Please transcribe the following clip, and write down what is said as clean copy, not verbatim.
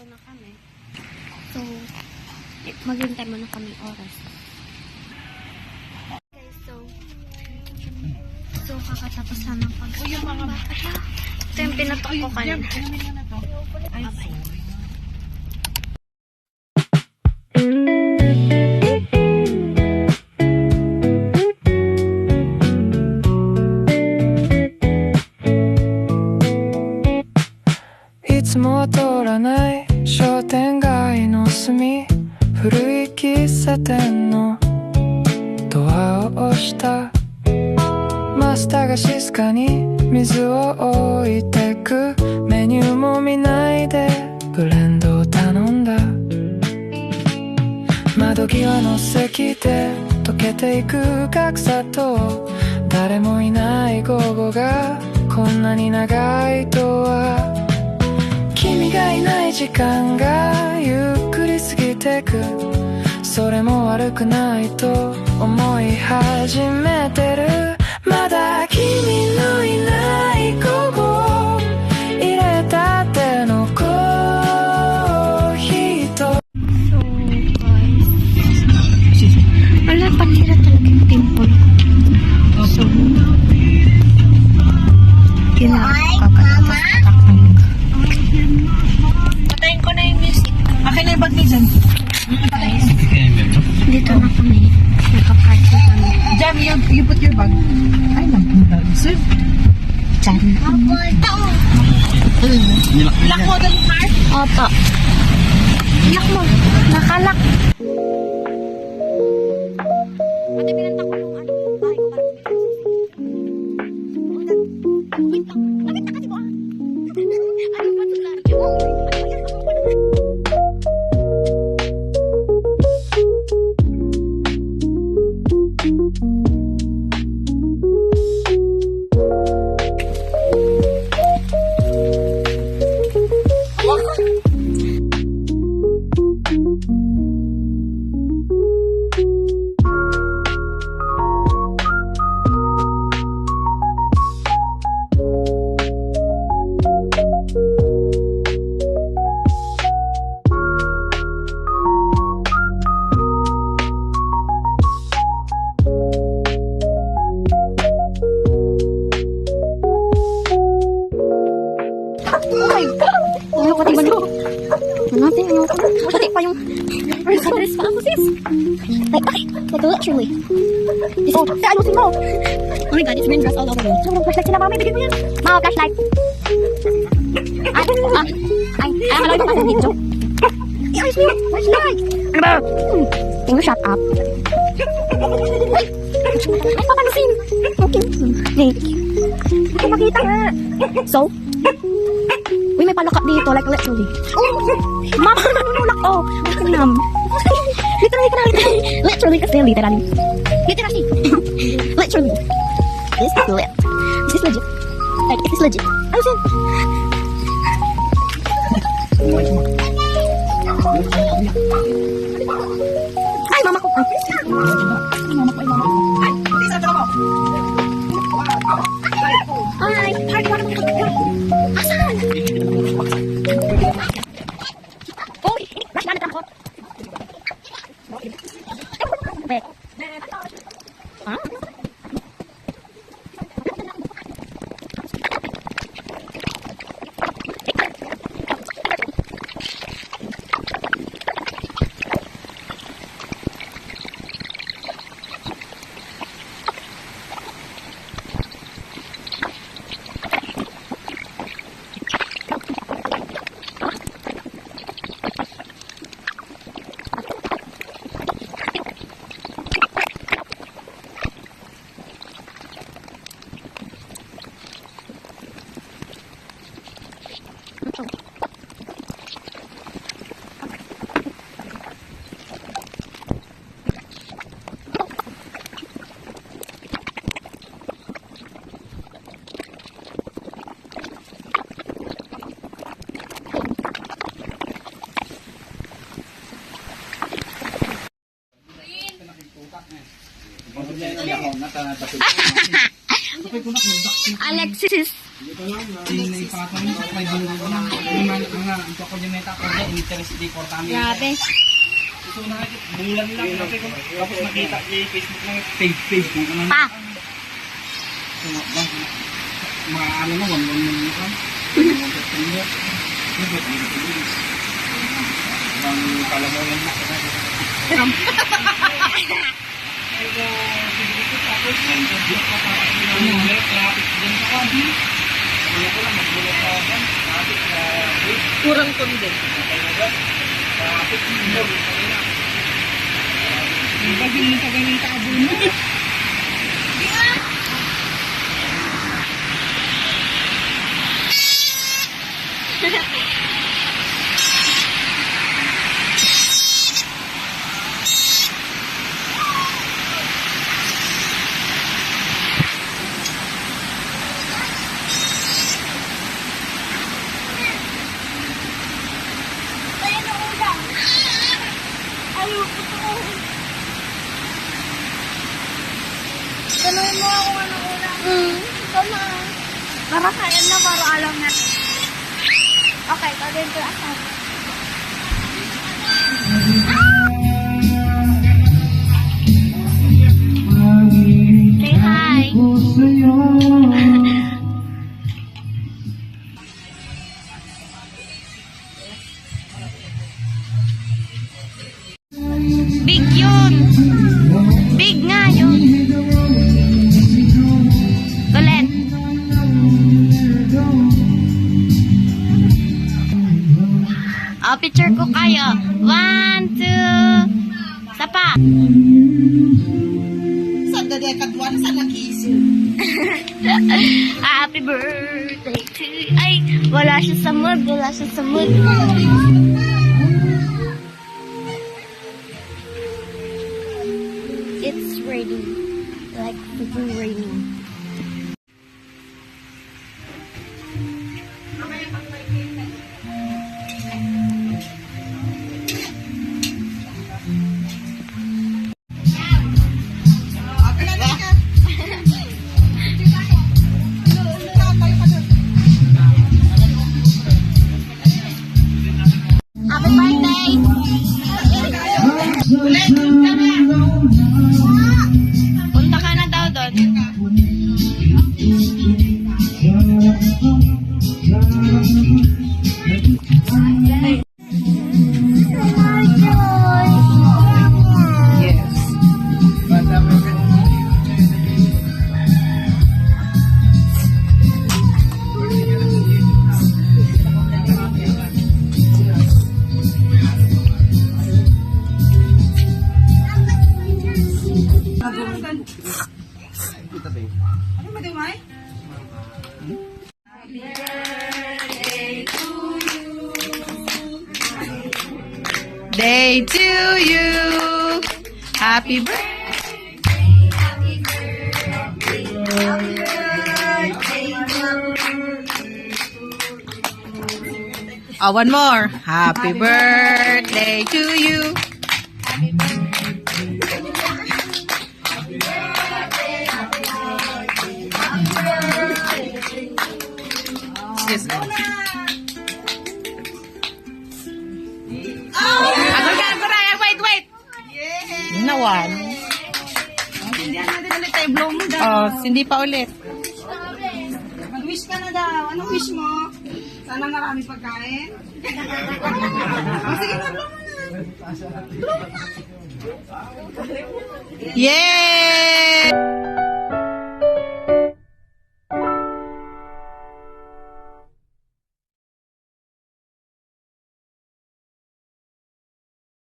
Nandito na kami. So, maghintay muna kami oras. Okay, so kakatapos na ng pag-bakit. Ito yung pinatok ko kanina. Bye-bye.いつもは通らない商店街の隅、古い喫茶店のドアを押した。マスターが静かに水を置いてく。メニューも見ないでブレンドを頼んだ。窓際の席で溶けていく格差と、誰もいない午後がこんなに長いとは。君がいない時間がゆっくり過ぎてく。それも悪くないと思い始めてる。まだ君のいない午後、入れたてのコーヒーと。 So, guys. Wala, panira talaga yung pimple. So, patayin ko na yung music. Akin na yung bag ni Jem. Guys, dito na kami. Nakaparty kami. Jem, you put your bag. Ay, sir. Diyan. Lock mo doon, car? Opo. Iyak mo. Nakalak. Ate, binanta ko yung ano, bahay ko para wait lang. Lapit na kasi ko ah. Ano yung ba't ayaw ko diba nito? Natin, ayaw ko. Pati pa yung address pa ako, sis. Ay, natulak siya, wey. Oh, ayusin mo. Oh my god, it's green grass all over me. Flashlight sila, mami. Bigyan mo yan. Mama, flashlight. Ay, malawin mo kasi dito. Ayos mo, flashlight. Ano ba? Can you shut up? Ay, papanusin. Okay. Thank you. Hindi makita nga. So, uy, may palaka dito, like literally. Oh, mama, nanunulak to. Makinam. Literally kasi literally. Literally. This is lit. This is legit. Like, it is legit. Ayos yun. Ay, mama ko. Ay, please. Ay, hard work naman ito. Asan? Uy, rush na ako. Ah? Kapay ko na, mag-vaccine. Alexis. Hindi na ipatong mo. May bunga ko na. Mga ito ko din neta ko. Interest di for kami. Grabe. So nakikita, bulan lang. Kapay ko. Tapos nakita sa Facebook na page. Pa. Mga ano mo, 1 million ka. Ang kalamulan na ka. Kurang kundi. Bagay mo sa ganang tabo mo. Tanungin mo ako ano ulam. Ikaw na. Para kain na, para alam na. Okay, pagin ko asal. Say hi. Big yun. Big nga yun. Ulit. Oh, picture ko kayo. 1, 2. Sapa. Saan na dekadwan? Saan nakisip? Happy birthday to you. Ay, wala siya sa mood. Wala siya sa mood. It's raining. Like freaking raining. Happy birthday! Punta ka na daw doon. Yes. Ano madimay? Day to you. Happy birthday. One more. Happy birthday to you. Yes. Wait. Nawan. Hindi natin ulit tayo blow mo daw. Oh, hindi pa ulit. Mag-wish ka na daw. Anong wish mo? Sana marami pagkain? Oh, sige na, blow mo na. Yay!